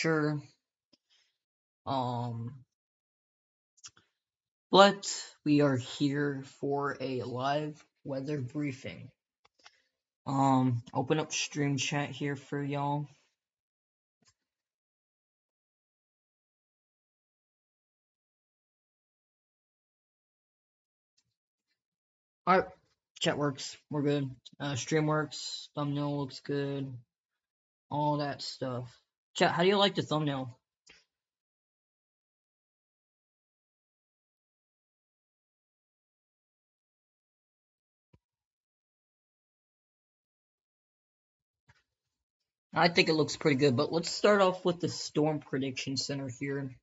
sure. Um, but we are here for a live weather briefing. Open up stream chat here for y'all. Alright, chat works. We're good. Stream works. Thumbnail looks good. All that stuff. Chat, how do you like the thumbnail? I think it looks pretty good, but let's start off with the Storm Prediction Center here.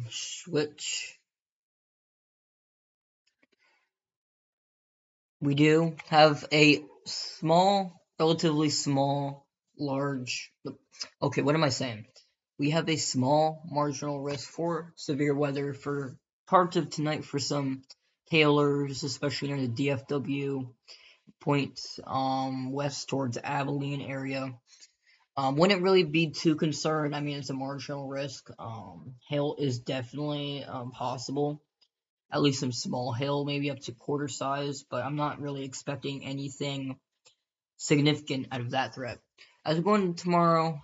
Switch. We do have a small, relatively small, large. Okay, what am I saying? We have a small marginal risk for severe weather for parts of tonight for some tailors, especially near the DFW points, west towards Abilene area. Wouldn't really be too concerned. I mean, it's a marginal risk. Hail is definitely possible. At least some small hail, maybe up to quarter size, but I'm not really expecting anything significant out of that threat. As we go into tomorrow,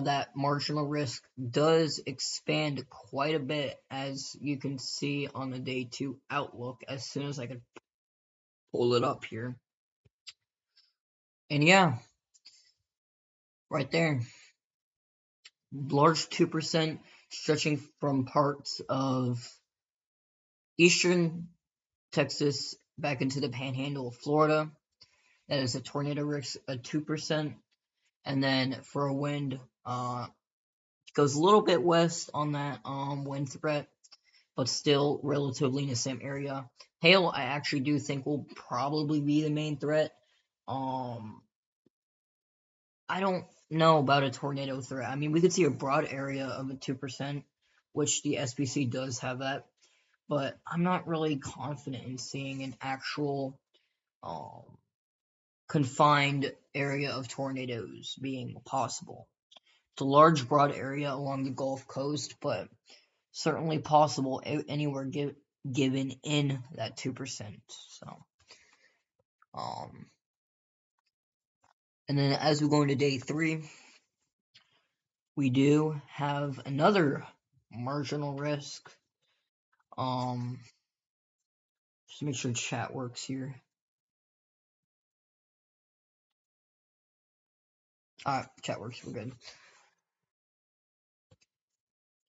that marginal risk does expand quite a bit, as you can see on the day 2 outlook as soon as I can pull it up here. And yeah, right there. Large 2% stretching from parts of eastern Texas back into the panhandle of Florida. That is a tornado risk at 2%. And then for a wind, it goes a little bit west on that wind threat, but still relatively in the same area. Hail, I actually do think will probably be the main threat. I don't know about a tornado threat. I mean, we could see a broad area of a 2%, which the SPC does have that, but I'm not really confident in seeing an actual confined area of tornadoes being possible. It's a large, broad area along the Gulf Coast, but certainly possible anywhere given in that 2%. So, and then as we go into day 3, we do have another marginal risk. Just make sure chat works here. Chat works. We're good.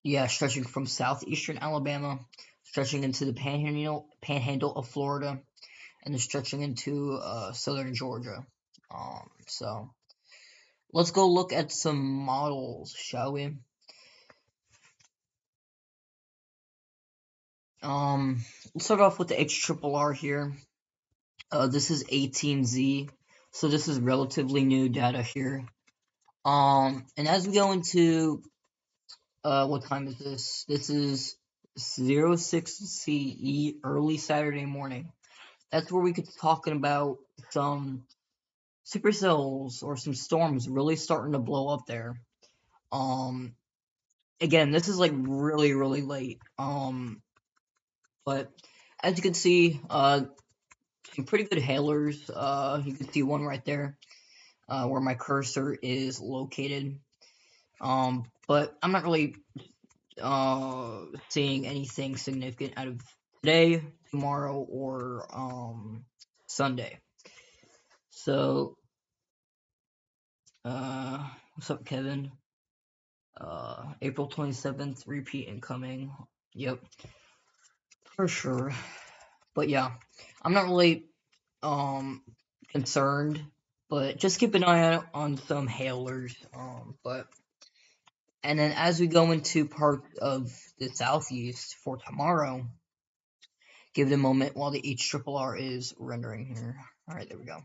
Yeah, stretching from southeastern Alabama, stretching into the panhandle of Florida, and then stretching into southern Georgia. So let's go look at some models, shall we? Let's start off with the HRRR here. This is 18Z, so this is relatively new data here. And as we go into what time is this? This is 06 CE, early Saturday morning. That's where we could be talking about some supercells or some storms really starting to blow up there. Again, this is like really, really late. But as you can see, some pretty good hailers. You can see one right there, where my cursor is located. But I'm not really seeing anything significant out of today, tomorrow, or Sunday. So, what's up, Kevin? April 27th, repeat incoming. Yep, for sure. But yeah, I'm not really concerned, but just keep an eye out on some hailers. And then as we go into parts of the southeast for tomorrow, give it a moment while the HRRR is rendering here. All right, there we go.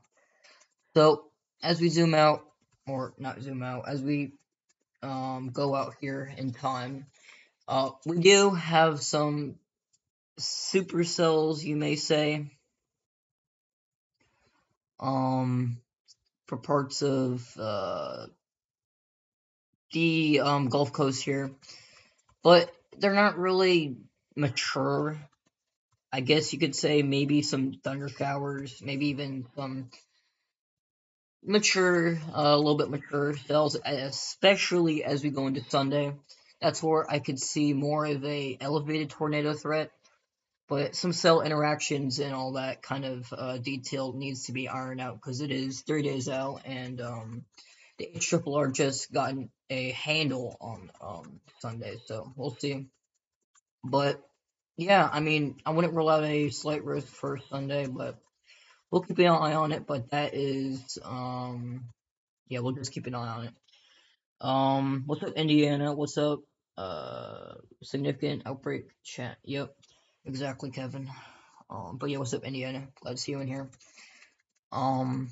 So as we zoom out, or not zoom out, as we go out here in time, we do have some supercells, you may say, for parts of the Gulf Coast here, but they're not really mature. I guess you could say maybe some thunder showers, maybe even some mature, a little bit mature cells, especially as we go into Sunday. That's where I could see more of a elevated tornado threat, but some cell interactions and all that kind of detail needs to be ironed out because it is 3 days out, and the HRRR just gotten a handle on Sunday, so we'll see. But yeah, I mean, I wouldn't rule out a slight risk for Sunday, but we'll keep an eye on it. But that is yeah, we'll just keep an eye on it. What's up, Indiana? What's up? Significant outbreak chat. Yep, exactly, Kevin. But yeah, what's up, Indiana? Glad to see you in here. Um,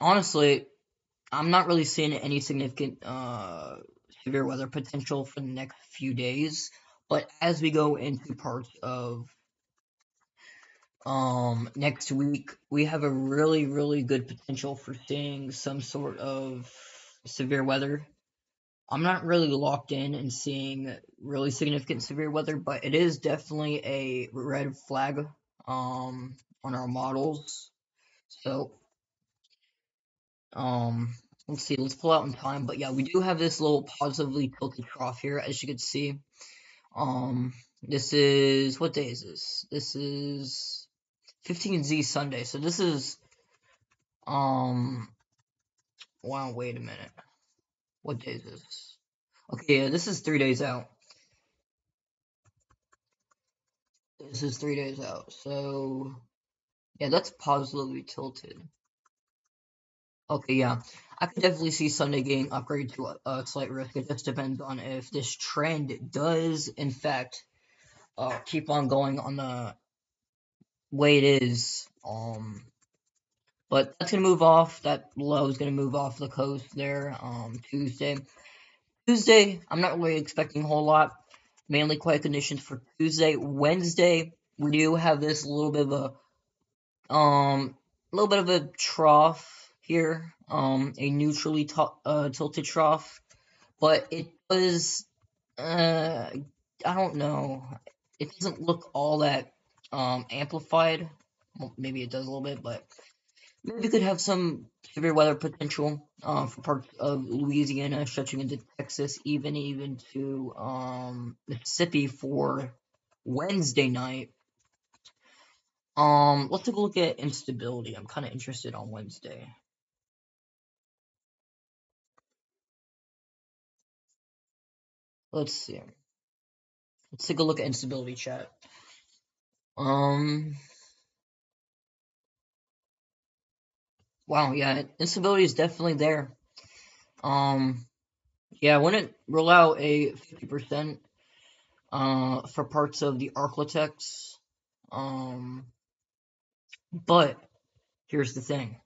honestly, I'm not really seeing any significant severe weather potential for the next few days. But as we go into parts of next week, we have a really good potential for seeing some sort of severe weather. I'm not really locked in and seeing really significant severe weather, but it is definitely a red flag on our models. So um let's see, let's pull out in time. But yeah, we do have this little positively tilted trough here, as you can see. This is, what day is this? This is 15Z Sunday. So this is wow, wait a minute. What day is this? Okay, yeah, this is 3 days out. This is 3 days out. So yeah, that's positively tilted. Okay, yeah. I could definitely see Sunday getting upgraded to a slight risk. It just depends on if this trend does, in fact, keep on going on the way it is. But that's gonna move off. That low is gonna move off the coast there. Tuesday. Tuesday, I'm not really expecting a whole lot. Mainly quiet conditions for Tuesday. Wednesday, we do have this little bit of a trough here. A neutrally tilted trough, but it was I don't know. It doesn't look all that amplified. Well, maybe it does a little bit, but maybe we could have some severe weather potential for parts of Louisiana, stretching into Texas, even to Mississippi for Wednesday night. Let's take a look at instability. I'm kind of interested on Wednesday. Let's see. Let's take a look at instability chat. Um, wow, yeah, instability is definitely there. Yeah, I wouldn't rule out a 50% for parts of the Arklatex. But here's the thing.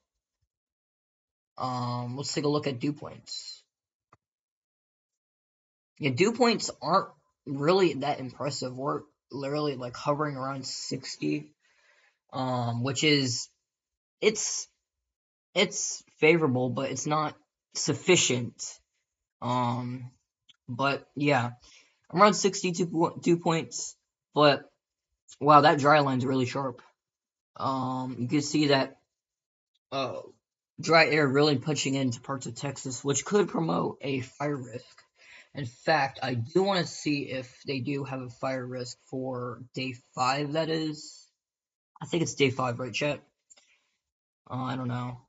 Let's take a look at dew points. Yeah, dew points aren't really that impressive. We're literally like hovering around 60, which is it's it's favorable, but it's not sufficient. Um, but yeah, I'm around 62 dew points. But wow, that dry line's really sharp. You can see that uh, dry air really pushing into parts of Texas, which could promote a fire risk. In fact, I do want to see if they do have a fire risk for day 5, that is. I think it's day 5, right, chat? I don't know.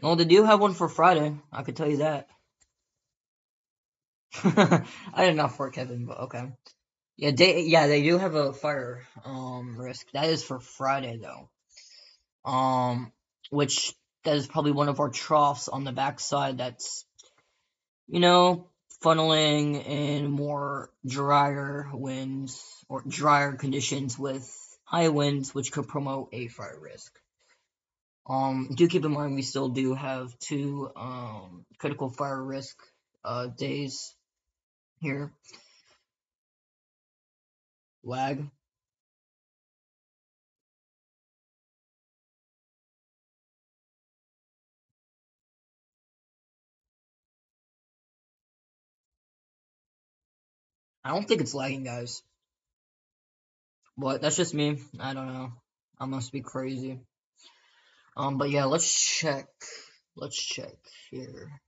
Well, they do have one for Friday, I could tell you that. I didn't know for Kevin, but okay. Yeah, they do have a fire risk. That is for Friday though. Which that is probably one of our troughs on the backside that's, you know, funneling in more drier winds or drier conditions with high winds, which could promote a fire risk. Do keep in mind we still do have 2 critical fire risk days here. Lag. I don't think it's lagging, guys. But that's just me. I don't know. I must be crazy. But yeah, let's check. Let's check here.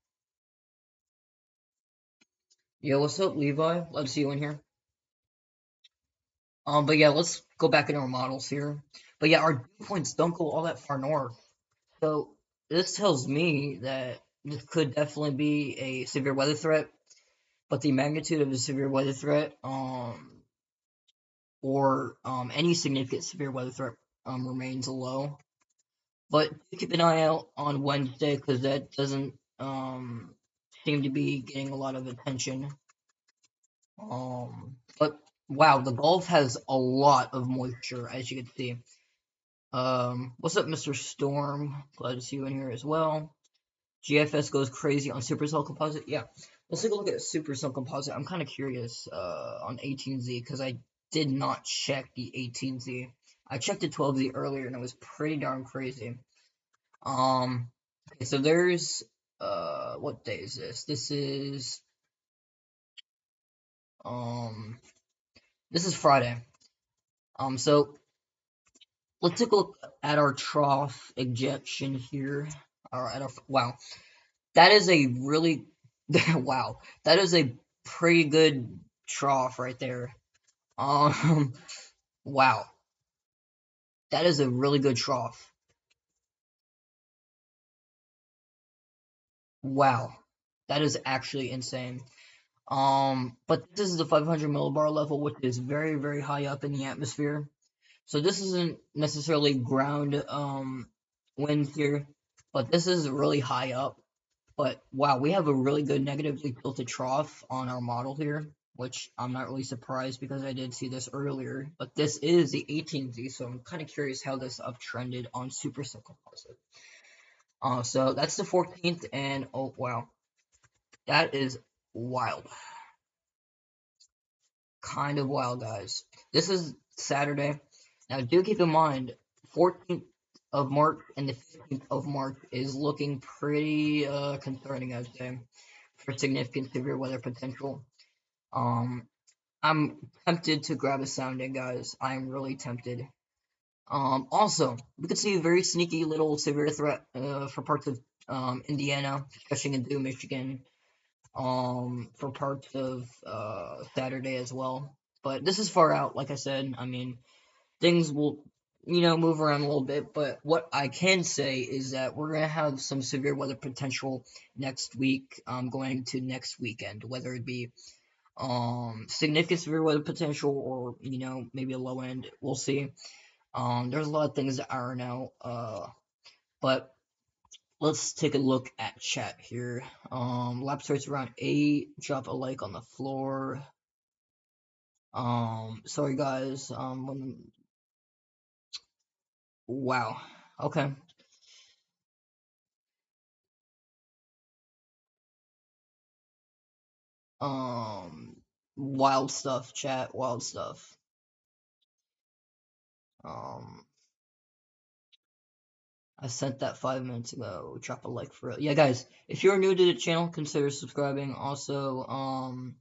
Yo, what's up, Levi? Let's see you in here. But yeah, let's go back into our models here. But yeah, our dew points don't go all that far north. So this tells me that this could definitely be a severe weather threat, but the magnitude of a severe weather threat, or any significant severe weather threat, remains low. But keep an eye out on Wednesday because that doesn't seem to be getting a lot of attention. But wow, the Gulf has a lot of moisture, as you can see. What's up, Mr. Storm? Glad to see you in here as well. GFS goes crazy on Supercell Composite. Yeah, let's take a look at Supercell Composite. I'm kind of curious on 18Z because I did not check the 18Z. I checked the 12Z earlier and it was pretty darn crazy. Okay, so there's what day is this? This is Friday. So let's take a look at our trough ejection here. Wow, that is a really wow, that is a pretty good trough right there. Wow, that is a really good trough. Wow, that is actually insane. But this is the 500 millibar level, which is very, very high up in the atmosphere. So this isn't necessarily ground wind here, but this is really high up. But wow, we have a really good negatively tilted trough on our model here, which I'm not really surprised because I did see this earlier. But this is the 18Z, so I'm kind of curious how this uptrended on Supercell Composite. So that's the 14th, and oh wow, that is wild. Kind of wild, guys. This is Saturday. Now, do keep in mind, 14th of March and the 15th of March is looking pretty concerning, I'd say, for significant severe weather potential. I'm tempted to grab a sounding, guys. I'm really tempted. Also, we could see a very sneaky little severe threat for parts of Indiana, stretching into Michigan, for parts of Saturday as well. But this is far out, like I said. I mean, things will, move around a little bit. But what I can say is that we're gonna have some severe weather potential next week, going into next weekend, whether it be significant severe weather potential or maybe a low end. We'll see. There's a lot of things that iron out. But let's take a look at chat here. Lap starts around 8. Drop a like on the floor. Sorry guys. Wow. Okay. Wild stuff, chat. Wild stuff. I sent that 5 minutes ago. Drop a like for it. Yeah, guys. If you're new to the channel, consider subscribing. Also,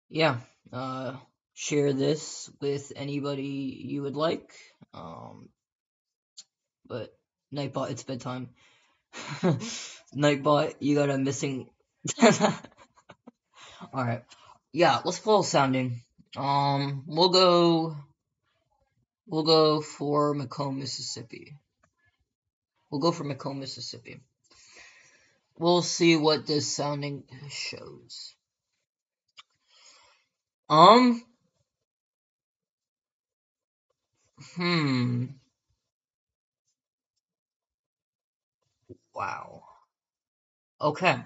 yeah. Share this with anybody you would like. But Nightbot, it's bedtime. Nightbot, you got a missing. Alright. Yeah, let's follow sounding. We'll go for Macomb, Mississippi. We'll see what this sounding shows. Wow. Okay.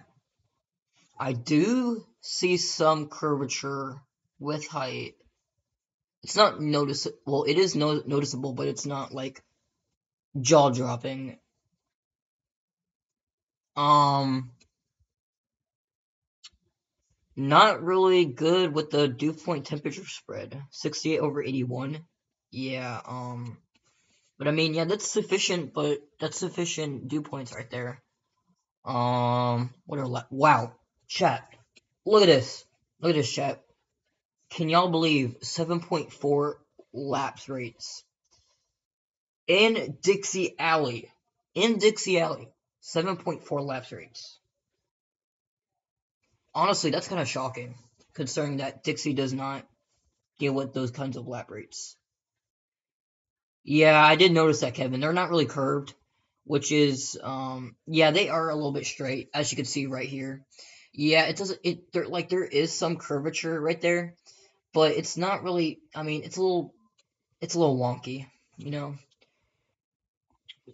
I do see some curvature with height. It's not noticeable. Well, it is noticeable, but it's not like jaw dropping. Not really good with the dew point temperature spread. 68 over 81. Yeah, but I mean, yeah, that's sufficient, but that's sufficient dew points right there. Wow, chat. Look at this. Look at this, chat. Can y'all believe 7.4 lapse rates in Dixie Alley? In Dixie Alley, 7.4 lapse rates. Honestly, that's kind of shocking, considering that Dixie does not deal with those kinds of lap rates. Yeah, I did notice that, Kevin. They're not really curved, which is, yeah, they are a little bit straight, as you can see right here. Yeah, it doesn't, there is some curvature right there, but it's not really, I mean, it's a little wonky, you know?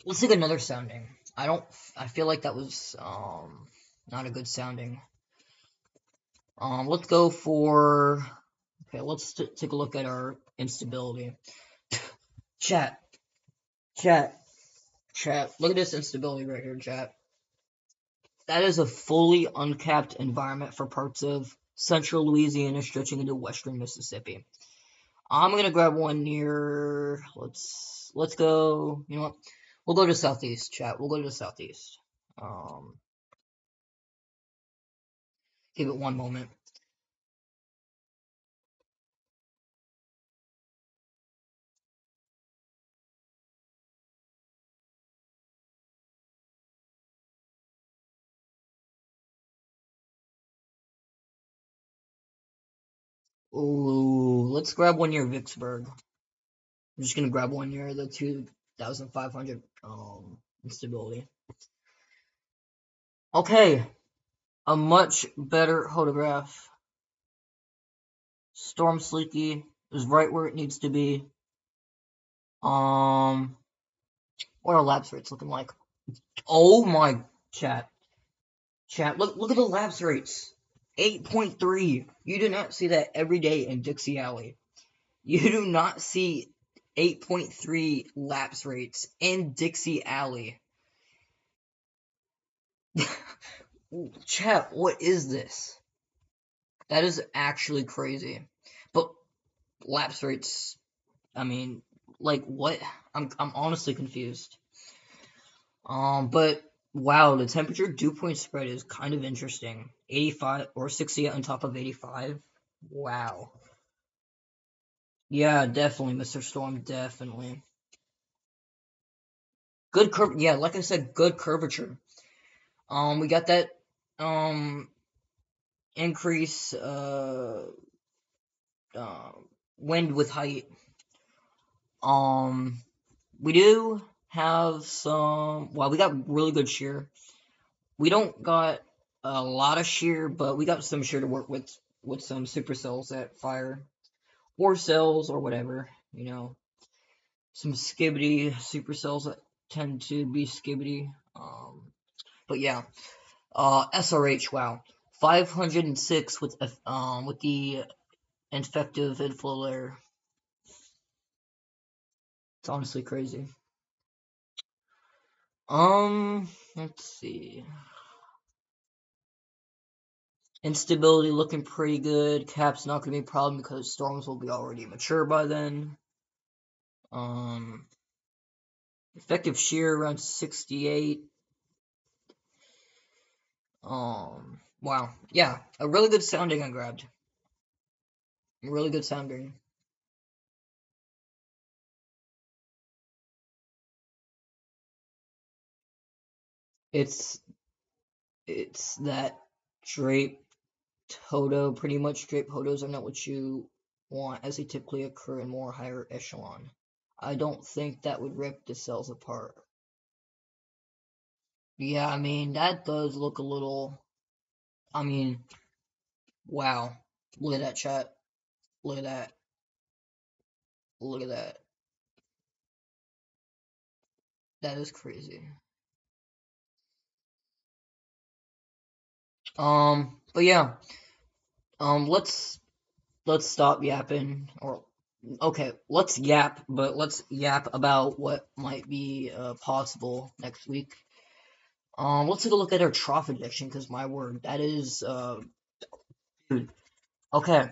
Let's take another sounding. I feel like that was, not a good sounding. Let's go for, okay, let's take a look at our instability. Chat, chat, look at this instability right here, chat. That is a fully uncapped environment for parts of central Louisiana stretching into western Mississippi. I'm gonna grab one near, let's go, you know what? We'll go to southeast, chat. We'll go to southeast. Give it one moment. Ooh, let's grab one near Vicksburg. I'm just gonna grab one near the 2,500 instability. Okay, a much better photograph. Storm Sleeky is right where it needs to be. What are lapse rates looking like? Oh my, chat, look at the lapse rates. 8.3. You do not see that every day in Dixie Alley. You do not see 8.3 lapse rates in Dixie Alley. Chat, what is this? That is actually crazy. But lapse rates, I mean, like what? I'm honestly confused. But wow, the temperature dew point spread is kind of interesting. 85 or 60 on top of 85. Wow. Yeah, definitely, Mr. Storm, definitely. Good curve, yeah, like I said, good curvature. We got that increase uh wind with height. We do have some, well, we got really good shear. We don't got a lot of shear, but we got some shear to work with some supercells that fire, or cells, or whatever, you know. Some skibbity supercells that tend to be skibbity. But yeah, SRH, wow, 506 with the effective inflow layer. It's honestly crazy. Let's see. Instability looking pretty good. Cap's not gonna be a problem because storms will be already mature by then. Effective shear around 68. Wow. Yeah, a really good sounding I grabbed. Really good sounding. It's that drape Hodo, pretty much drape Hodos are not what you want as they typically occur in more higher echelon. I don't think that would rip the cells apart. Yeah, I mean, that does look a little, I mean, wow. Look at that, chat. Look at that. Look at that. That is crazy. But yeah. Let's stop yapping, or okay, let's yap, but let's yap about what might be possible next week. Let's take a look at our trough injection, because my word, that is dude. Okay,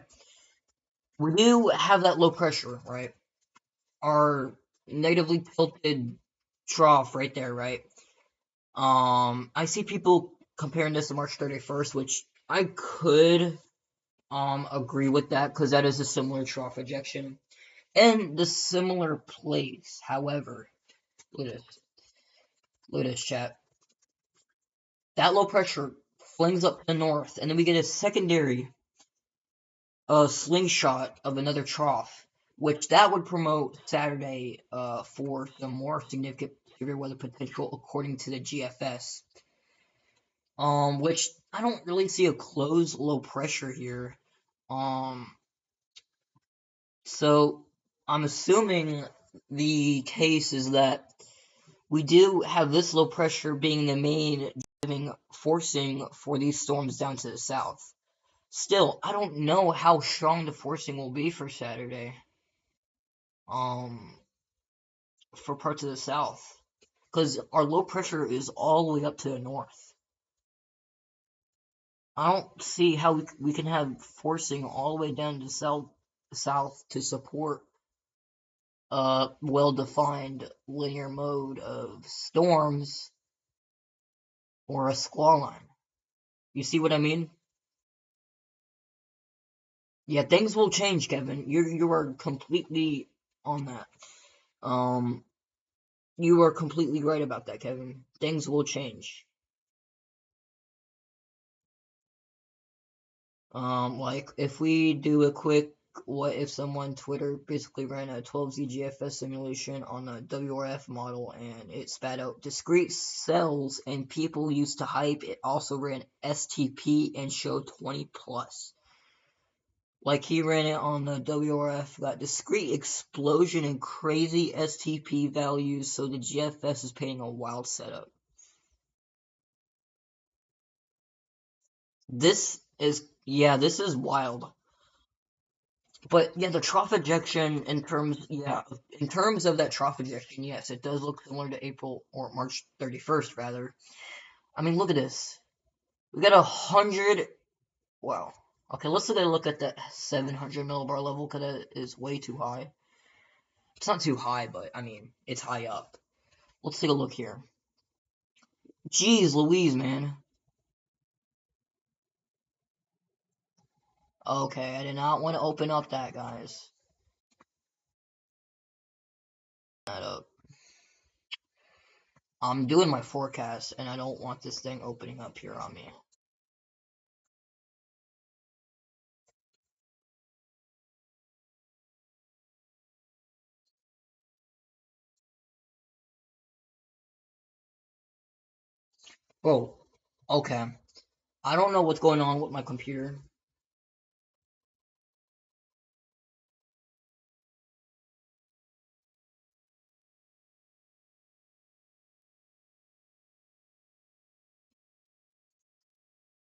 we do have that low pressure, right? Our negatively tilted trough right there, right? I see people comparing this to March 31st, which I could agree with that because that is a similar trough ejection and the similar place. However, look at this chat. That low pressure flings up to the north, and then we get a secondary slingshot of another trough, which that would promote Saturday for some more significant severe weather potential according to the GFS. Which I don't really see a closed low pressure here. So I'm assuming the case is that we do have this low pressure being the main driving forcing for these storms down to the south. Still, I don't know how strong the forcing will be for Saturday. For parts of the south, because our low pressure is all the way up to the north. I don't see how we can have forcing all the way down to south to support a well-defined linear mode of storms or a squall line. You see what I mean? Yeah, things will change, Kevin. You are completely on that. You are completely right about that, Kevin. Things will change. Like if we do a quick what if someone Twitter basically ran a 12Z GFS simulation on a WRF model and it spat out discrete cells and people used to hype it also ran STP and showed 20 plus. Like he ran it on the WRF, got discrete explosion and crazy STP values, so the GFS is painting a wild setup. This is wild. But yeah, the trough ejection in terms of that trough ejection, yes, it does look similar to April or March 31st rather. I mean, look at this. We got 100. Wow. Okay, let's take a look at that 700 millibar level because that is way too high. It's not too high, but I mean, it's high up. Let's take a look here. Jeez Louise, man. Okay, I did not want to open up that, guys. That up. I'm doing my forecast, and I don't want this thing opening up here on me. Oh, okay. I don't know what's going on with my computer.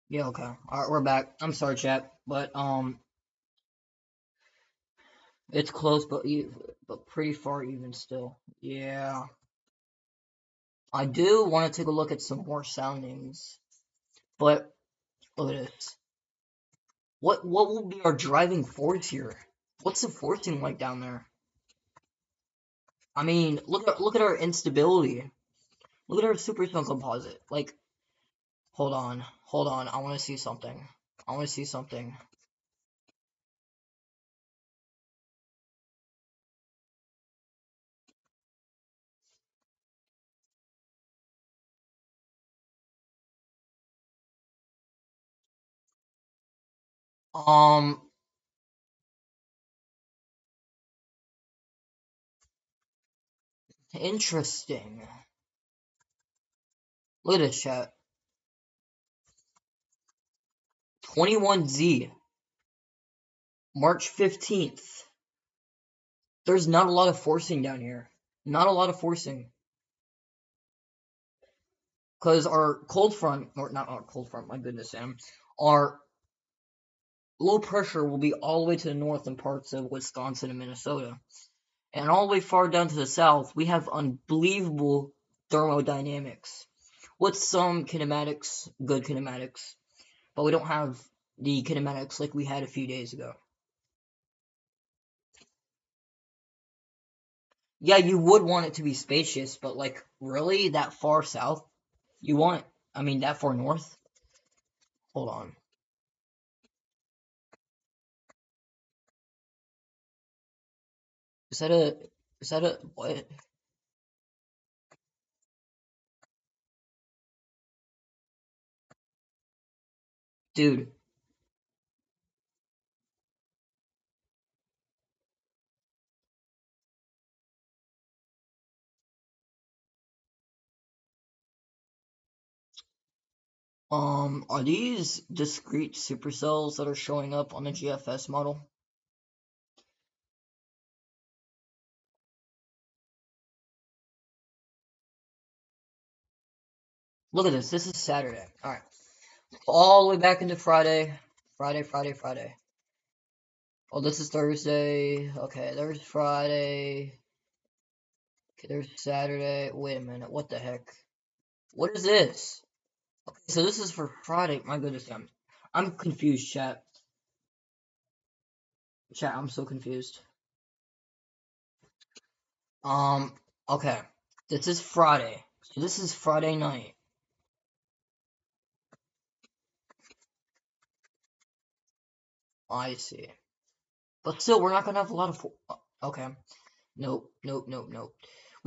Yeah, okay. Alright, we're back. I'm sorry, chat, but it's close, but pretty far even still. Yeah, I do want to take a look at some more soundings, but look at this. What will be our driving force here? What's the forcing like down there? I mean, look at our instability. Look at our superstone composite. Like, hold on. I want to see something. Interesting. Look at this chat. 21Z, March 15th. There's not a lot of forcing down here. Not a lot of forcing. Because our cold front, or not our cold front, my goodness, Sam, our low pressure will be all the way to the north in parts of Wisconsin and Minnesota. And all the way far down to the south, we have unbelievable thermodynamics. With some kinematics, good kinematics, but we don't have the kinematics like we had a few days ago. Yeah, you would want it to be spacious, but like really that far south? You want, I mean, that far north? Hold on. Is that a, what? Dude, are these discrete supercells that are showing up on the GFS model? Look at this. This is Saturday. All right. All the way back into Friday. Friday. Oh, this is Thursday. Okay, there's Friday. Okay, there's Saturday. Wait a minute. What the heck? What is this? Okay, so this is for Friday. My goodness, I'm confused, chat. Chat, I'm so confused. Okay. This is Friday. So this is Friday night. I see. But still, we're not gonna have a lot of. Okay. Nope. We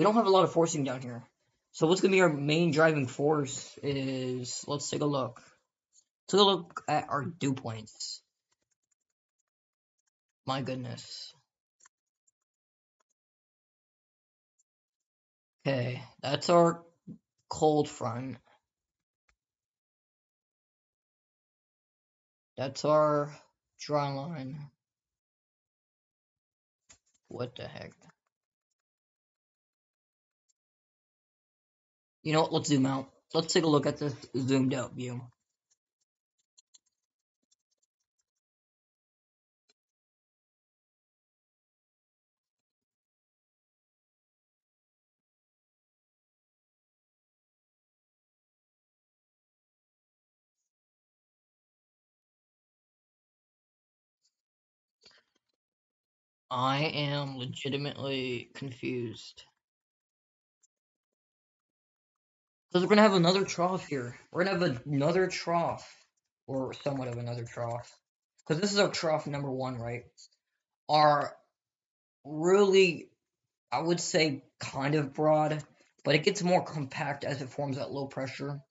don't have a lot of forcing down here. So what's gonna be our main driving force is, let's take a look. Take a look at our dew points. My goodness. Okay, that's our cold front. That's our dry line. What the heck? You know what? Let's zoom out. Let's take a look at this zoomed out view. I am legitimately confused. Because we're gonna have another trough here. We're gonna have another trough. Or somewhat of another trough. Because this is our trough number one, right? Our really, I would say, kind of broad, but it gets more compact as it forms at low pressure,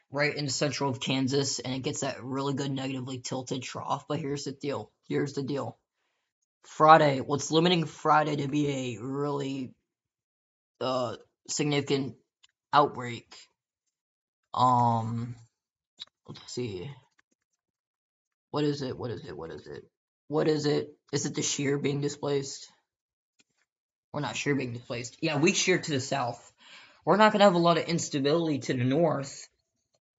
right in the central of Kansas, and it gets that really good negatively tilted trough. But here's the deal. Friday, what's limiting Friday to be a really significant outbreak? Let's see. What is it? Is it the shear being displaced? Or not shear being displaced. Yeah, weak shear to the south. We're not gonna have a lot of instability to the north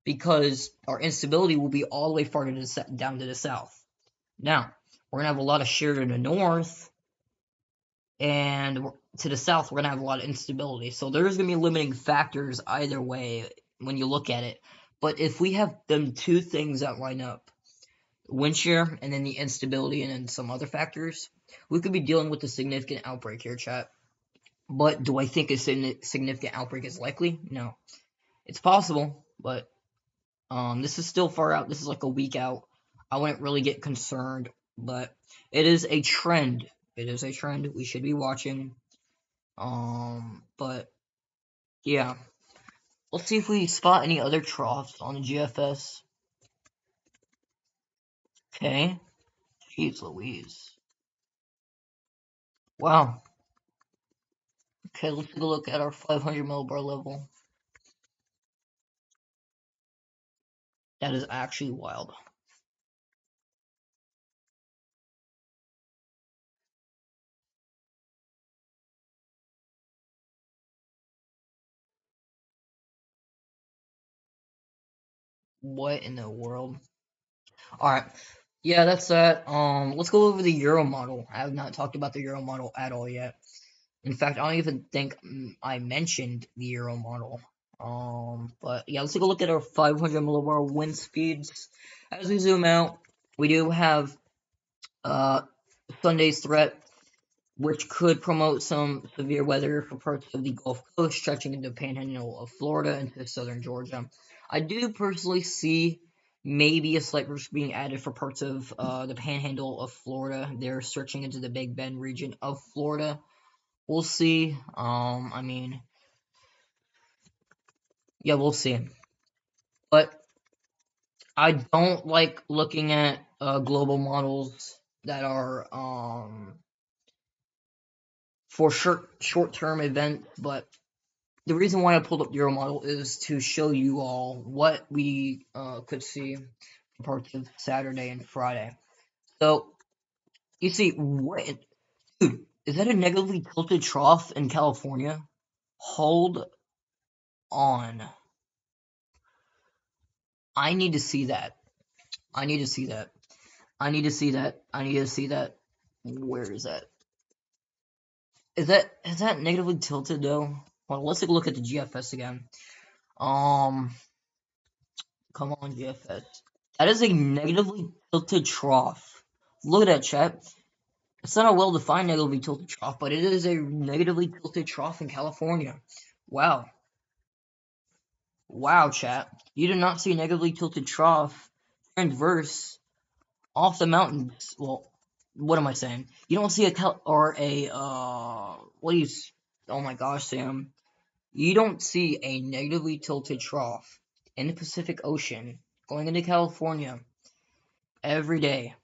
because our instability will be all the way far down to the south. Now, we're gonna have a lot of shear to the north, and to the south, we're gonna have a lot of instability. So there's gonna be limiting factors either way when you look at it. But if we have them two things that line up, wind shear and then the instability and then some other factors, we could be dealing with a significant outbreak here, chat. But do I think a significant outbreak is likely? No. It's possible, but this is still far out. This is like a week out. I wouldn't really get concerned, but it is a trend. It is a trend we should be watching. But yeah. Let's see if we spot any other troughs on the GFS. Okay. Jeez Louise. Wow. Okay, let's take a look at our 500 millibar level. That is actually wild. What in the world? Alright. Yeah, that's that. Let's go over the Euro model. I have not talked about the Euro model at all yet. In fact, I don't even think I mentioned the Euro model. But yeah, let's take a look at our 500 millibar wind speeds. As we zoom out, we do have Sunday's threat, which could promote some severe weather for parts of the Gulf Coast, stretching into the panhandle of Florida into southern Georgia. I do personally see maybe a slight risk being added for parts of the panhandle of Florida. They're stretching into the Big Bend region of Florida. we'll see. I mean, yeah, we'll see. But I don't like looking at global models that are for short term events. But the reason why I pulled up the Euro model is to show you all what we could see for parts of Saturday and Friday. So you see, what, dude, is that a negatively tilted trough in California? Hold on. I need to see that. I need to see that. I need to see that. I need to see that. Where is that? Is that negatively tilted though? Well, let's take a look at the GFS again. Um, come on, GFS. That is a negatively tilted trough. Look at that, chat. It's not a well-defined negatively tilted trough, but it is a negatively tilted trough in California. Wow. Wow, chat. You did not see a negatively tilted trough transverse off the mountains. Well, what am I saying? You don't see what do you, oh my gosh, Sam. You don't see a negatively tilted trough in the Pacific Ocean going into California every day.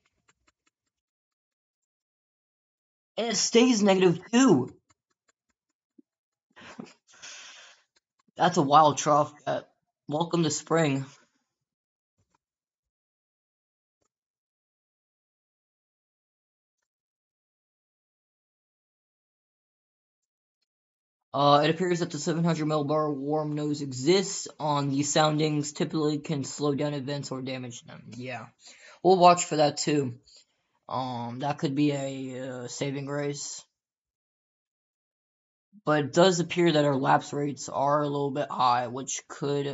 And it stays negative too. That's a wild trough. Welcome to spring. It appears that the 700 millbar warm nose exists on these soundings, typically can slow down events or damage them. Yeah, we'll watch for that too. That could be a saving grace. But it does appear that our lapse rates are a little bit high, which could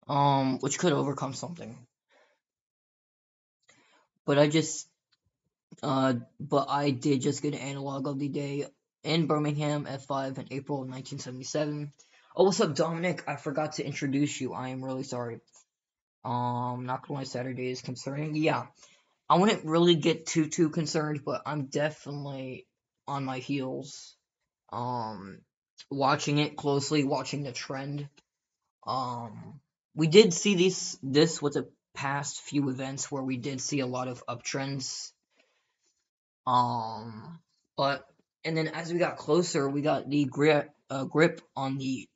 overcome something. But I did just get an analog of the day in Birmingham F5 in April of 1977. Oh, what's up, Dominic? I forgot to introduce you. I am really sorry. Not gonna lie, Saturday is concerning. Yeah, I wouldn't really get too concerned, but I'm definitely on my heels. Um, watching it closely, watching the trend. Um, we did see this with the past few events where we did see a lot of uptrends. Um, but and then as we got closer, we got the grip on the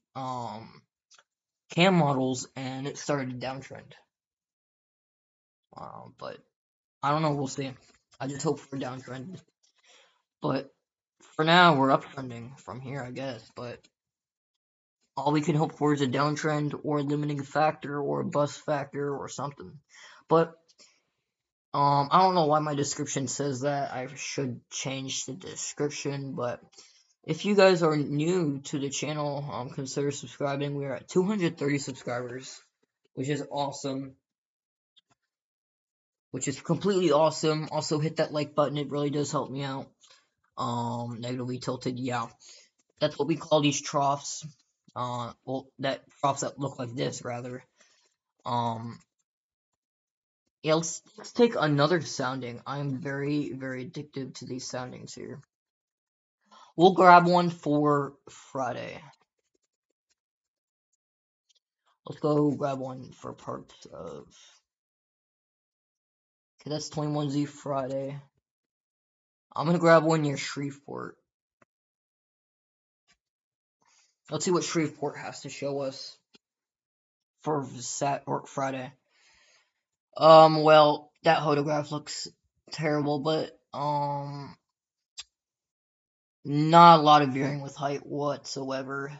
cam models, and it started to downtrend. But I don't know. We'll see. I just hope for a downtrend. But for now, we're uptrending from here, I guess. But all we can hope for is a downtrend or a limiting factor or a bust factor or something. But I don't know why my description says that. I should change the description. But if you guys are new to the channel, consider subscribing. We are at 230 subscribers, which is awesome. Which is completely awesome. Also, hit that like button. It really does help me out. Negatively tilted. Yeah, that's what we call these troughs. Well, that troughs that look like this, rather. Um, yeah, let's take another sounding. I'm very, very addicted to these soundings here. We'll grab one for Friday. Let's go grab one for parts of. Okay, that's 21Z Friday. I'm gonna grab one near Shreveport. Let's see what Shreveport has to show us for Friday. Well, that photograph looks terrible, but not a lot of veering with height whatsoever.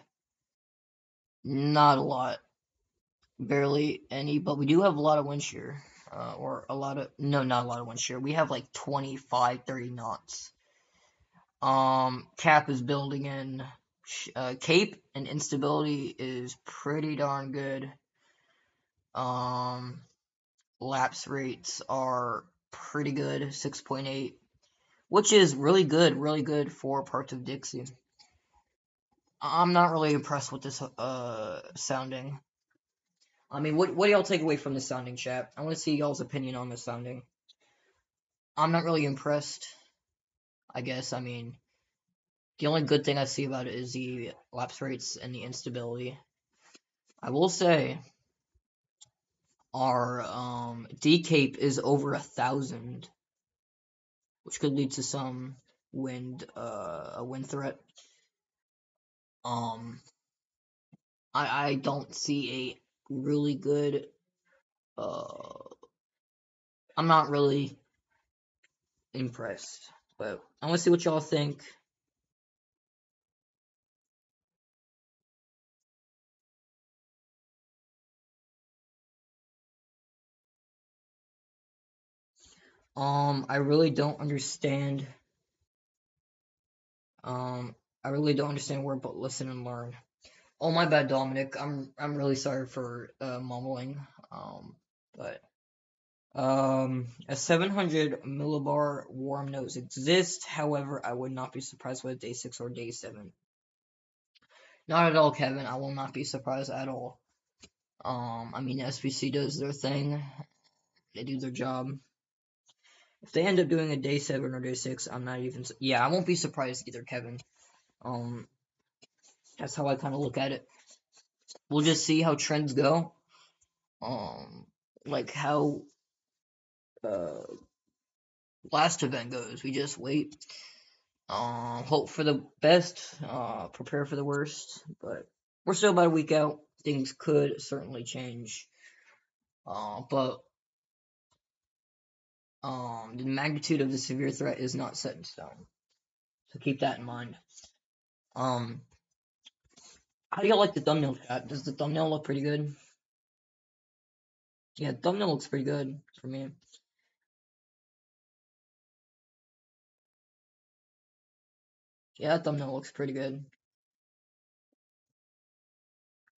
Not a lot, barely any, but we do have a lot of wind shear, or a lot of no, not a lot of wind shear. We have like 25, 30 knots. Cap is building in. Cape and instability is pretty darn good. Lapse rates are pretty good, 6.8, which is really good for parts of Dixie. I'm not really impressed with this sounding. I mean, what do y'all take away from the sounding, chat? I want to see y'all's opinion on the sounding. I'm not really impressed. I guess. I mean, the only good thing I see about it is the lapse rates and the instability. I will say our decape is over 1,000, which could lead to some a wind threat. Um, I don't see a really good. I'm not really impressed, but I want to see what y'all think. I really don't understand. I really don't understand where but listen and learn. Oh my bad, Dominic. I'm really sorry for mumbling. But a 700 millibar warm nose exists. However, I would not be surprised with day 6 or day 7. Not at all, Kevin. I will not be surprised at all. I mean, SPC does their thing. They do their job. If they end up doing a day 7 or day 6, I'm not even. Yeah, I won't be surprised either, Kevin. Um, that's how I kind of look at it. We'll just see how trends go. Like how uh last event goes. We just wait. Hope for the best. Prepare for the worst. But we're still about a week out. Things could certainly change. But the magnitude of the severe threat is not set in stone. So keep that in mind. Um, how do y'all like the thumbnail, chat? Does the thumbnail look pretty good? Yeah, the thumbnail looks pretty good for me. Yeah, that thumbnail looks pretty good.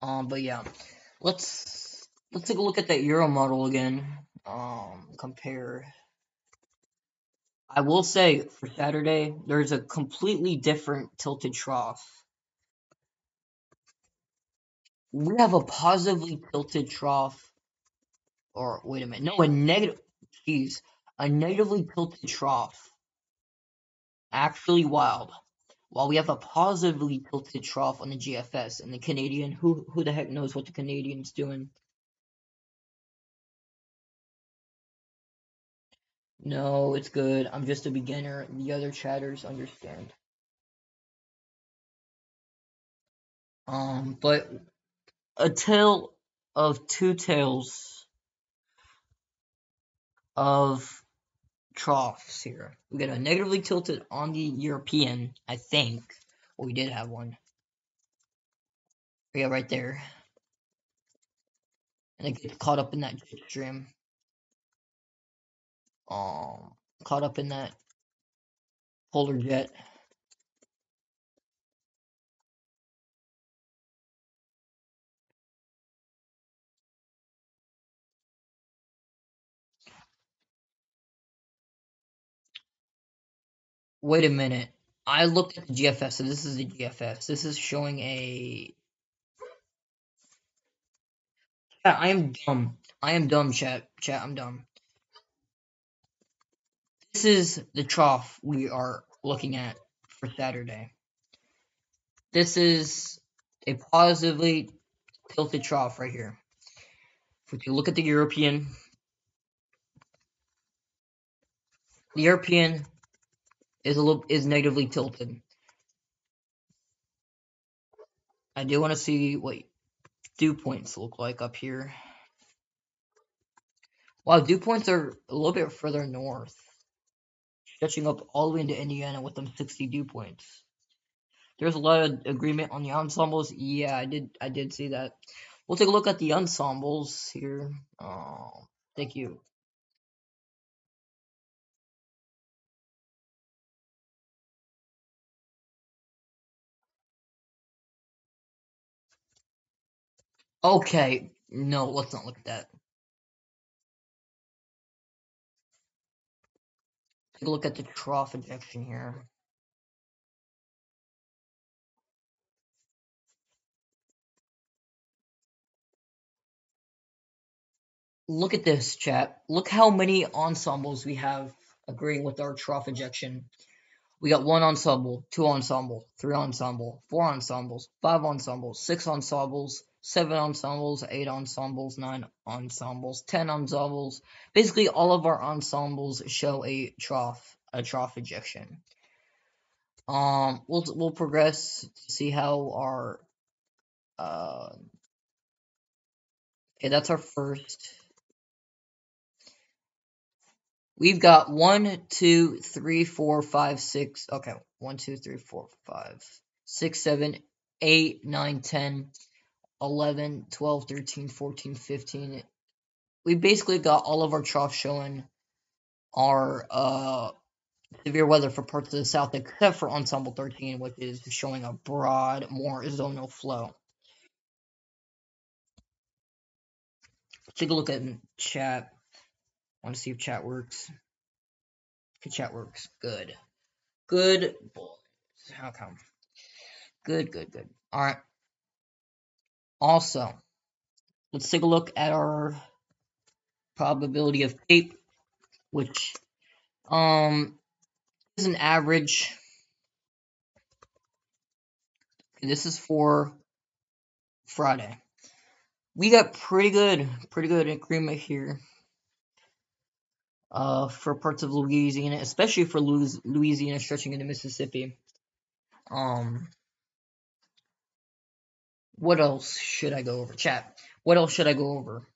But yeah, let's take a look at that Euro model again. Compare. I will say for Saturday, there's a completely different tilted trough. We have a positively tilted trough, or wait a minute, no, a negative. Jeez, a negatively tilted trough. Actually wild. While we have a positively tilted trough on the GFS and the Canadian, who the heck knows what the Canadian's doing? No, it's good. I'm just a beginner. The other chatters understand. But a tale of two tales of troughs here. We got a negatively tilted on the European, I think. Well, we did have one. Yeah, right there. And it gets caught up in that jet stream. Caught up in that polar jet. Wait a minute. I looked at the GFS, so this is the GFS. This is showing a. Yeah, I am dumb. I am dumb, chat. Chat, I'm dumb. This is the trough we are looking at for Saturday. This is a positively tilted trough right here. If you look at the European is negatively tilted. I do want to see what dew points look like up here. Wow, dew points are a little bit further north, stretching up all the way into Indiana with them 60 dew points. There's a lot of agreement on the ensembles. Yeah, I did see that. We'll take a look at the ensembles here. Thank you. Okay, no, let's not look at that. Take a look at the trough ejection here. Look at this, chat. Look how many ensembles we have agreeing with our trough ejection. We got 1 ensemble, 2 ensemble, 3 ensemble, 4 ensembles, 5 ensembles, 6 ensembles, 7 ensembles, 8 ensembles, 9 ensembles, 10 ensembles. Basically, all of our ensembles show a trough ejection. We'll progress to see how our okay, that's our first. We've got 1, 2, 3, 4, 5, 6. Okay, 1, 2, 3, 4, 5, 6, 7, 8, 9, 10, 11, 12, 13, 14, 15. We basically got all of our troughs showing our severe weather for parts of the south, except for ensemble 13, which is showing a broad, more zonal flow. Take a look at chat. I want to see if chat works. Okay, chat works. Good. Good. How come? Good, good, good. All right. Also, let's take a look at our probability of tape, which is an average. This is for Friday. We got pretty good agreement here. For parts of Louisiana, especially for Louisiana stretching into Mississippi. What else should I go over? Chat. What else should I go over?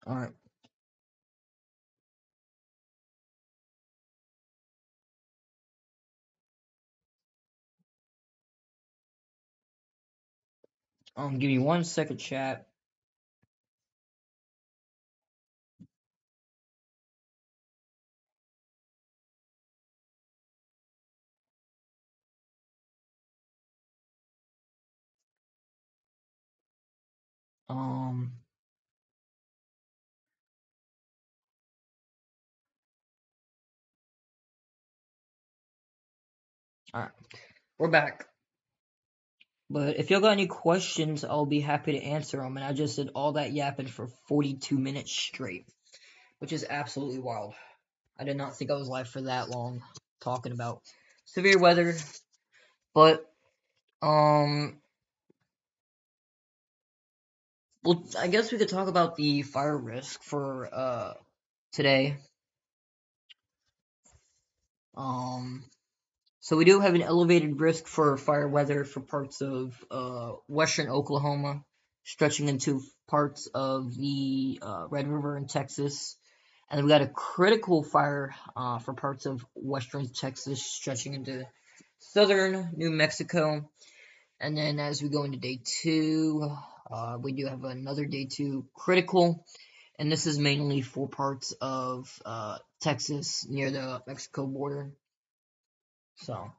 All right. Give me 1 second, chat. All right. We're back. But if y'all got any questions, I'll be happy to answer them. And I just did all that yapping for 42 minutes straight, which is absolutely wild. I did not think I was live for that long talking about severe weather. But well, I guess we could talk about the fire risk for today. So we do have an elevated risk for fire weather for parts of western Oklahoma, stretching into parts of the Red River in Texas. And then we got a critical fire for parts of western Texas, stretching into southern New Mexico. And then as we go into day 2, we do have another day 2 critical. And this is mainly for parts of Texas near the Mexico border. So,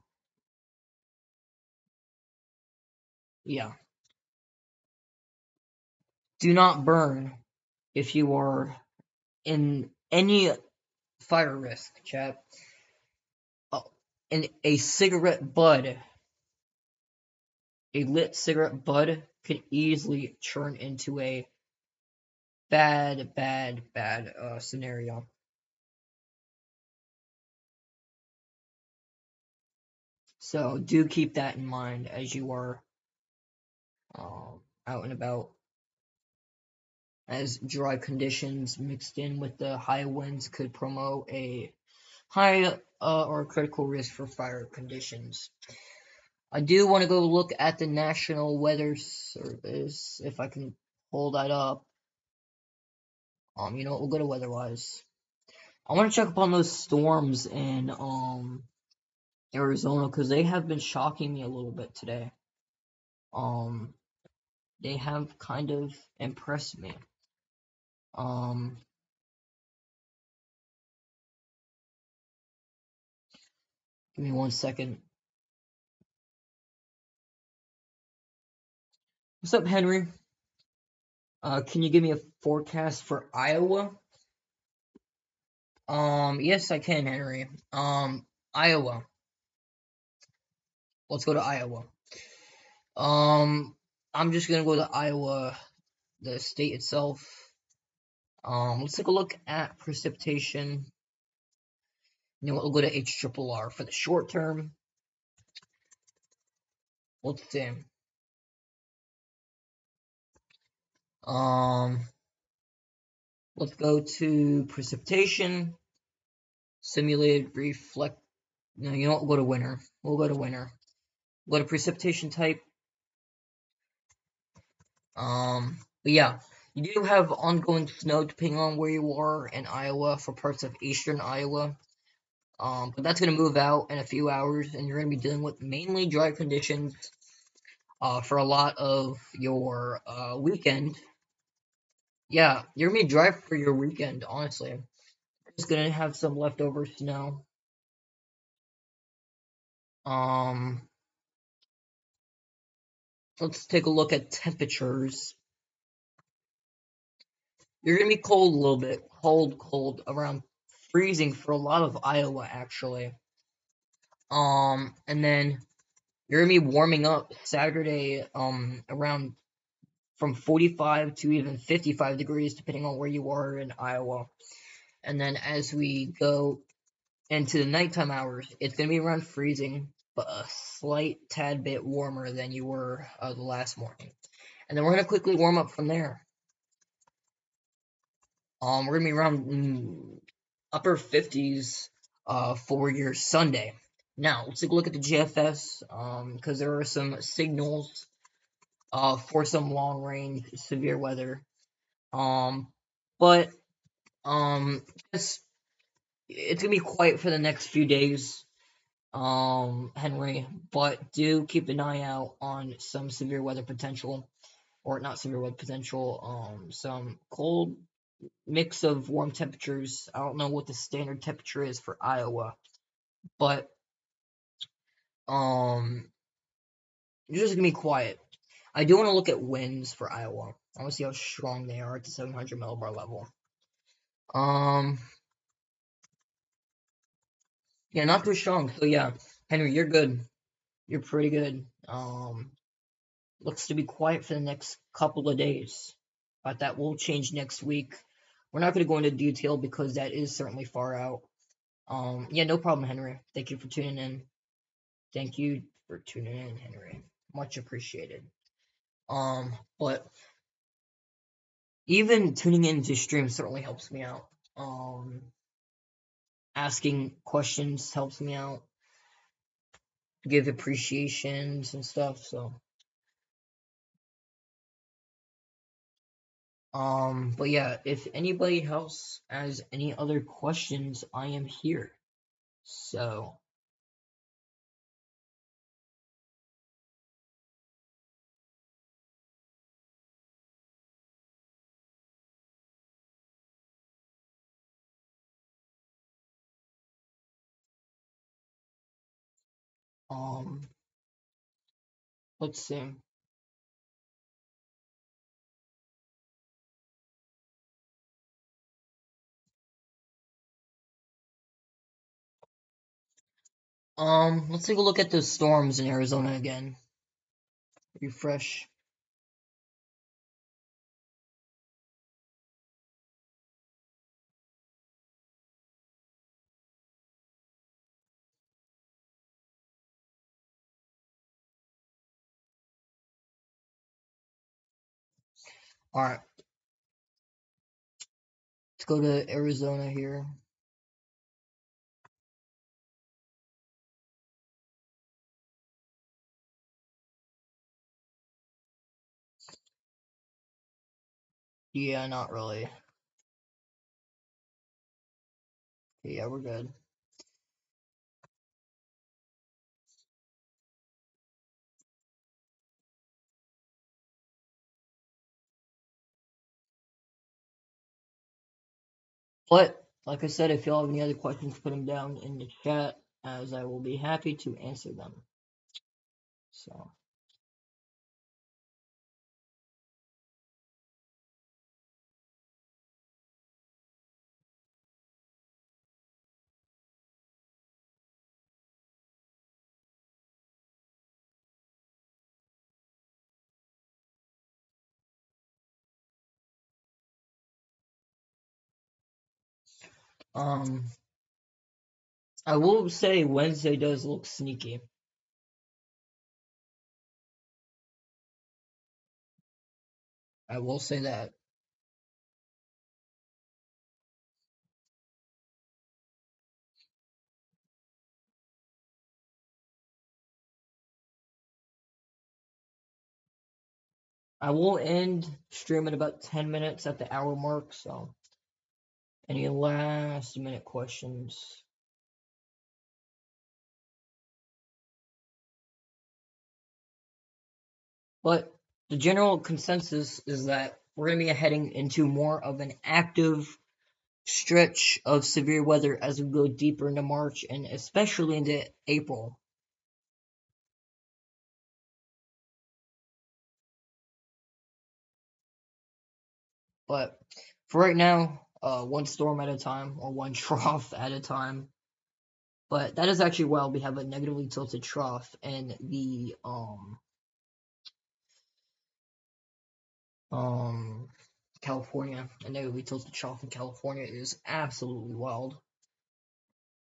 yeah. Do not burn if you are in any fire risk, chat. Oh, and a cigarette butt, a lit cigarette butt, could easily turn into a bad scenario. So do keep that in mind as you are out and about, as dry conditions mixed in with the high winds could promote a high or critical risk for fire conditions. I do want to go look at the National Weather Service if I can pull that up. You know what? We'll go to WeatherWise. I want to check up on those storms in Arizona because they have been shocking me a little bit today. They have kind of impressed me. Give me 1 second. What's up, Henry? Can you give me a forecast for Iowa? Yes, I can, Henry. Iowa. Let's go to Iowa. Um, I'm just gonna go to Iowa, the state itself. Let's take a look at precipitation. You know what? We'll go to HRRR for the short term. Let's see. Um, let's go to precipitation, simulated reflect. No, you know what? We'll go to winter. We'll go to winter. We'll go to precipitation type. But yeah, you do have ongoing snow depending on where you are in Iowa for parts of eastern Iowa. But that's gonna move out in a few hours, and you're gonna be dealing with mainly dry conditions. For a lot of your weekend. Yeah, you're gonna be dry for your weekend, honestly. Just gonna have some leftover snow. Um, let's take a look at temperatures. You're gonna be cold a little bit, cold, around freezing for a lot of Iowa, actually. And then you're gonna be warming up Saturday, around from 45 to even 55 degrees, depending on where you are in Iowa. And then as we go into the nighttime hours, it's going to be around freezing, but a slight tad bit warmer than you were the last morning. And then we're going to quickly warm up from there. We're going to be around upper 50s for your Sunday. Now, let's take a look at the GFS, because there are some signals for some long range severe weather. But it's gonna be quiet for the next few days, Henry. But do keep an eye out on some severe weather potential, or not severe weather potential. Some cold mix of warm temperatures. I don't know what the standard temperature is for Iowa, but it's just gonna be quiet. I do want to look at winds for Iowa. I want to see how strong they are at the 700 millibar level. Um, yeah, not too strong. So yeah, Henry, you're good. You're pretty good. Looks to be quiet for the next couple of days, but that will change next week. We're not going to go into detail because that is certainly far out. Yeah, no problem, Henry. Thank you for tuning in. Thank you for tuning in, Henry. Much appreciated. But even tuning into stream certainly helps me out. Asking questions helps me out. Give appreciations and stuff. So, but yeah, if anybody else has any other questions, I am here. So, um, let's see. Let's take a look at the storms in Arizona again. Refresh. All right, let's go to Arizona here. Yeah, not really. Yeah, we're good. But like I said, if y'all have any other questions, put them down in the chat, as I will be happy to answer them. So. Um, I will say Wednesday does look sneaky. I will say that. I will end stream in about 10 minutes at the hour mark, so any last minute questions? But the general consensus is that we're going to be heading into more of an active stretch of severe weather as we go deeper into March and especially into April. But for right now, one storm at a time or one trough at a time. But that is actually wild. We have a negatively tilted trough, and the um California, a negatively tilted trough in California is absolutely wild.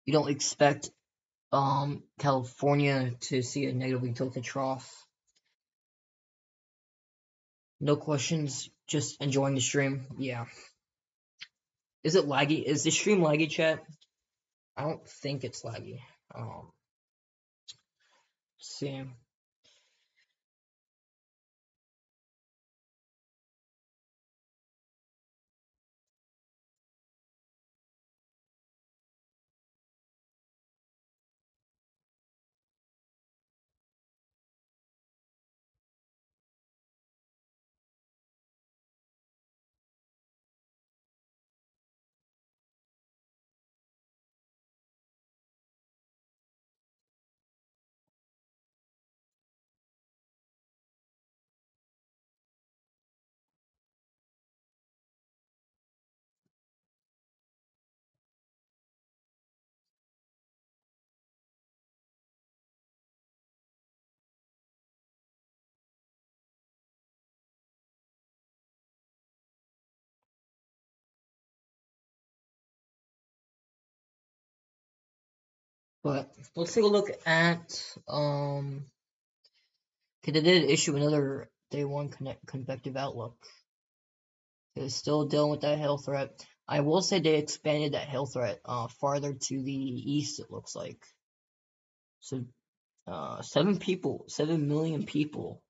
You don't expect California to see a negatively tilted trough. No questions, just enjoying the stream. Yeah. Is it laggy? Is the stream laggy, chat? I don't think it's laggy. Let's see. But let's take a look at okay, they did issue another day one convective outlook. They're still dealing with that hail threat. I will say they expanded that hail threat farther to the east, it looks like. So 7 million people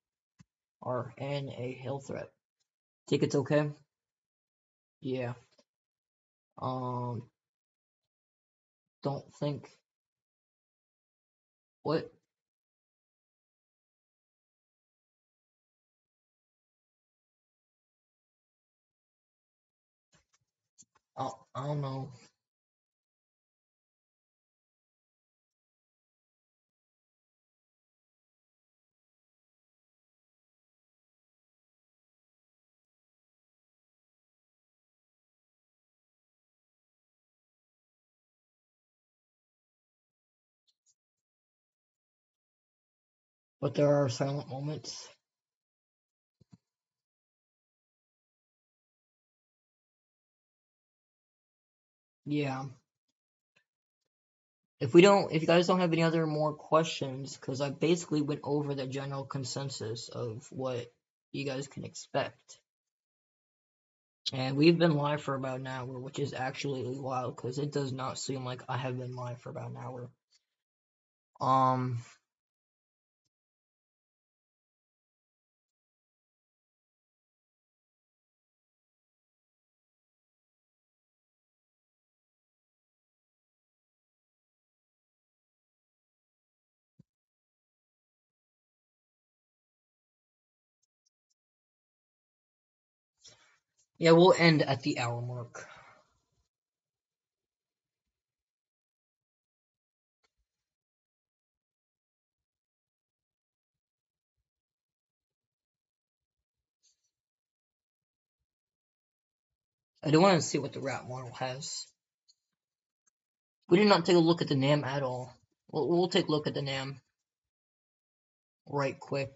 are in a hail threat. Think it's okay? Yeah. Um, don't think what? I don't know. But there are silent moments. Yeah. If you guys don't have any other more questions, because I basically went over the general consensus of what you guys can expect. And we've been live for about an hour, which is actually wild, because it does not seem like I have been live for about an hour. Um, yeah, we'll end at the hour mark. I do want to see what the rat model has. We did not take a look at the NAM at all. We'll take a look at the NAM right quick.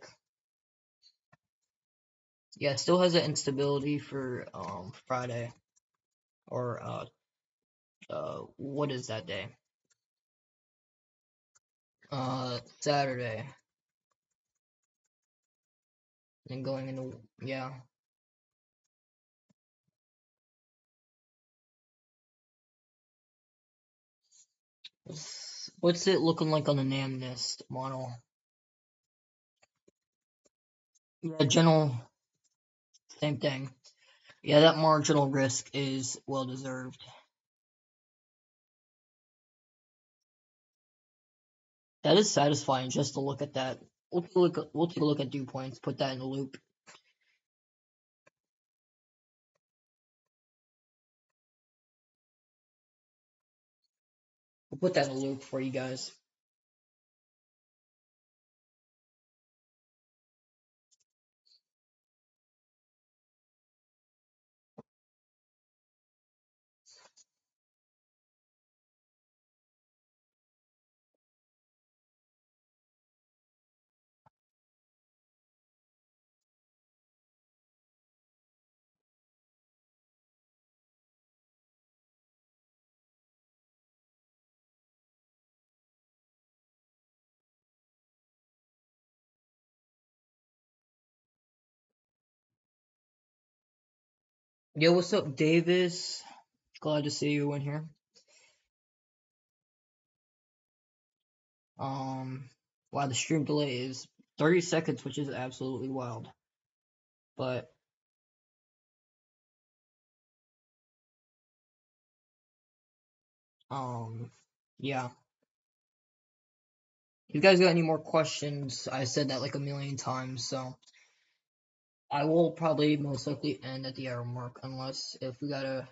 Yeah, it still has an instability for Friday or what is that day? Saturday. And going into, yeah. What's it looking like on the NamNest model? Yeah, general, same thing. Yeah, that marginal risk is well deserved. That is satisfying just to look at that. We'll take a look at dew points, put that in the loop. We'll put that in a loop for you guys. Yo, what's up, Davis? Glad to see you in here. Wow, the stream delay is 30 seconds, which is absolutely wild. But yeah. If you guys got any more questions, I said that like a million times, so I will probably most likely end at the hour mark unless if we got a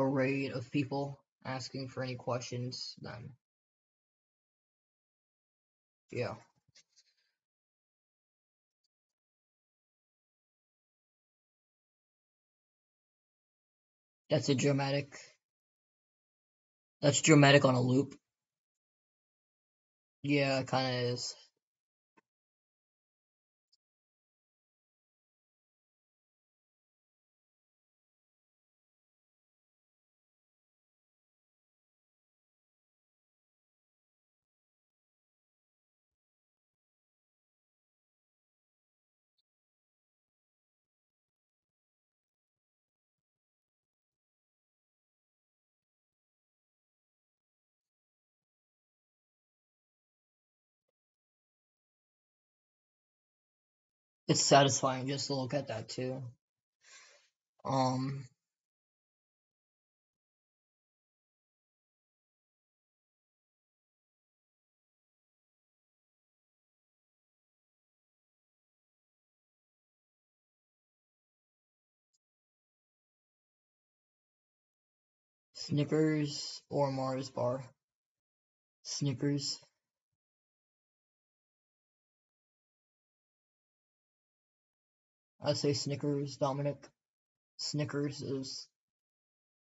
raid of people asking for any questions, then yeah. That's a dramatic. That's dramatic on a loop. Yeah, it kind of is. It's satisfying just to look at that too. Um, Snickers or Mars bar. Snickers. I say Snickers, Dominic. Snickers is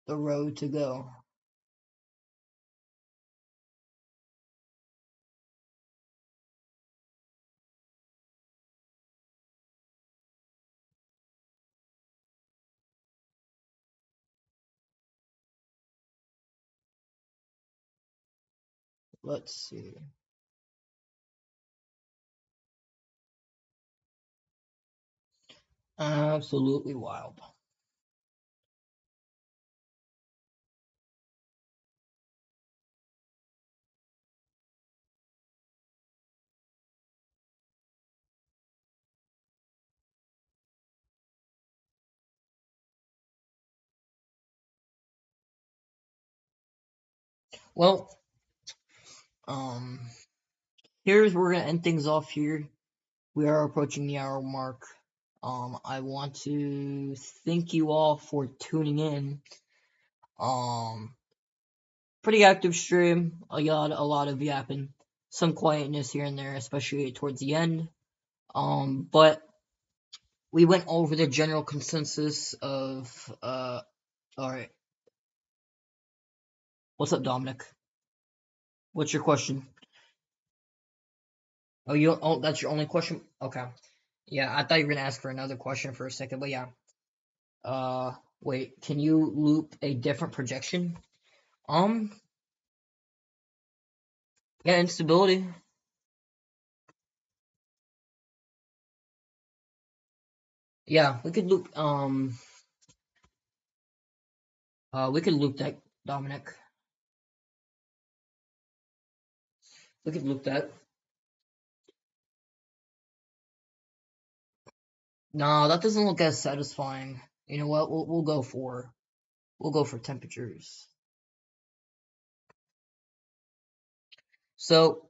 the road to go. Let's see. Absolutely wild. Well, um, here's we're gonna end things off here. We are approaching the hour mark. I want to thank you all for tuning in. Pretty active stream. A lot of yapping, some quietness here and there, especially towards the end. But we went over the general consensus of all right. What's up, Dominic? What's your question? Oh, that's your only question? Okay. Yeah, I thought you were gonna ask for another question for a second, but yeah. Wait, can you loop a different projection? Um, yeah, instability. Yeah, we could loop that, Dominic. We could loop that. No, that doesn't look as satisfying. You know what? We'll go for temperatures. So